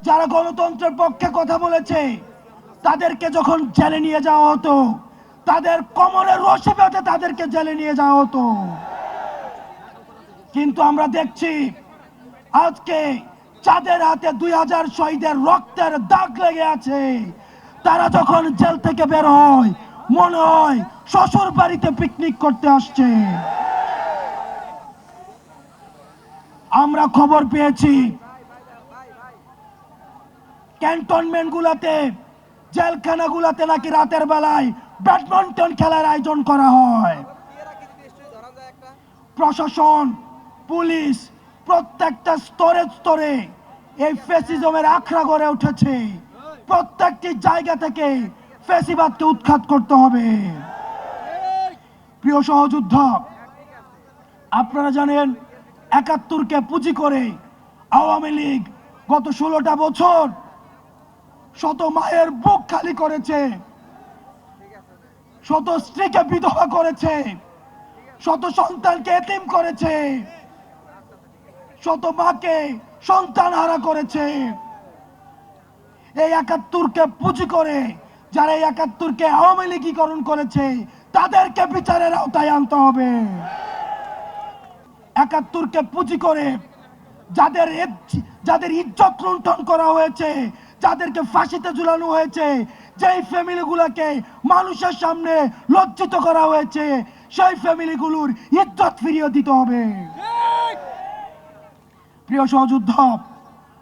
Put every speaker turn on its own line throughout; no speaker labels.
যারা গণতন্ত্রের পক্ষে কথা বলেছে তাদেরকে যখন জেলে নিয়ে যাওয়া হতো, তাদের কোমরের রশি বেঁধে তাদেরকে জেলে নিয়ে যাওয়া হতো। কিন্তু আমরা দেখছি আজকে যাদের হাতে 2000 শহীদের রক্তের দাগ লেগে আছে, তারা যখন জেল থেকে বের হয় মনে হয় শ্বশুর বাড়িতে পিকনিক করতে আসছে। আমরা খবর পেয়েছি ক্যান্টনমেন্ট গুলাতে, জেলখানা গুলাতে নাকি রাতের বেলায় ব্যাডমিন্টন খেলার আয়োজন করা হয়। প্রশাসন, পুলিশ প্রত্যেকটা স্তরে স্তরে এই ফ্যাসিজমের আখড়া গড়ে উঠেছে। প্রত্যেকটি জায়গা থেকে ফ্যাসিবাদকে উৎখাত করতে হবে। প্রিয় সহযোদ্ধা, আপনারা জানেন 71কে পুঁজি করে আওয়ামী লীগ গত 16টা বছর শত মায়ের বুক খালি করেছে, শত স্ত্রীকে বিধবা করেছে, শত সন্তানকে এতিম করেছে, শত মাকে সন্তান হারা করেছে। এই 71কে পুঁজি করে যারা এই 71কে আওয়ামী লীগীকরণ করেছে তাদেরকে বিচারের আওতায় আনতে হবে। 71কে পুঁজি করে যাদের ইজ্জত লুণ্ঠন করা হয়েছে, যাদেরকে ফাঁসিতে ঝুলানো হয়েছে, যেই ফ্যামিলিগুলোকে মানুষের সামনে লজ্জিত করা হয়েছে, সেই ফ্যামিলিগুলোর ইজ্জত ফিরিয়ে দিতে হবে। প্রিয় সহযোদ্ধা,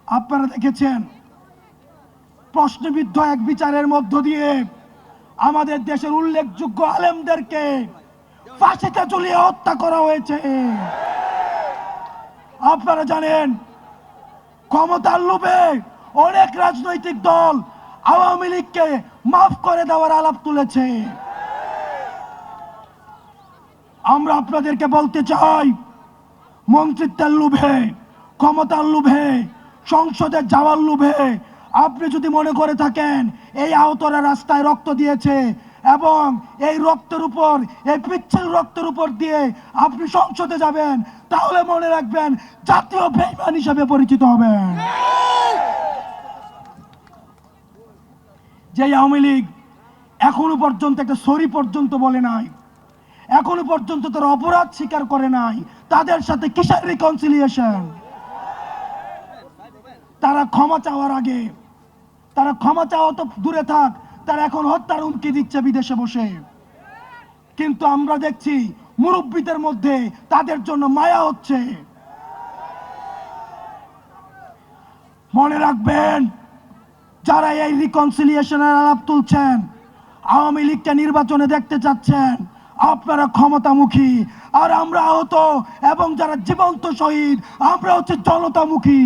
আপনারা দেখেছেন প্রশ্নবিদ্ধ এক বিচারের মধ্য দিয়ে আমাদের দেশের উল্লেখযোগ্য আলেমদেরকে ফাঁসিতে ঝুলিয়ে হত্যা করা হয়েছে। আপনারা জানেন ক্ষমতার লোভে অনেক রাজনৈতিক দল আওয়ামী লীগকে মাফ করে দেওয়ার আলাপ তুলেছে। আমরা আপনাদেরকে বলতে চাই, মন্ত্রিত্বের লোভে, ক্ষমতার লোভে, সংসদে যাওয়ার লোভে আপনি যদি মনে করে থাকেন এই আহতরা রাস্তায় রক্ত দিয়েছে এবং এই রক্তের উপর, এই পিচ্ছিল রক্তের উপর দিয়ে আপনি সংসদে যাবেন, তাহলে মনে রাখবেন জাতীয় বেঈমান হিসেবে পরিচিত হবেন। যে আওয়ামী লীগ এখনো পর্যন্ত একটা সরি পর্যন্ত বলে নাই, এখনো পর্যন্ত তারা অপরাধ স্বীকার করে নাই, তাদের সাথে কিসের রিকনসিলিয়েশন? তারা ক্ষমা চাওয়ার আগে, তারা ক্ষমা চাওয়া তো দূরে থাক, তারা এখন হত্যার হুমকি দিচ্ছে বিদেশে বসে। কিন্তু আমরা দেখছি মুরব্বীদের মধ্যে তাদের জন্য মায়া হচ্ছে। মনে রাখবেন, যারা এই রিকনসিলিয়েশনের আলাপ তুলছেন, আওয়ামী লীগকে নির্বাচনে দেখতে চাচ্ছেন, আপনারা ক্ষমতামুখী, আর আমরা আহত এবং যারা জীবন্ত শহীদ আমরা হচ্ছে জনতামুখী।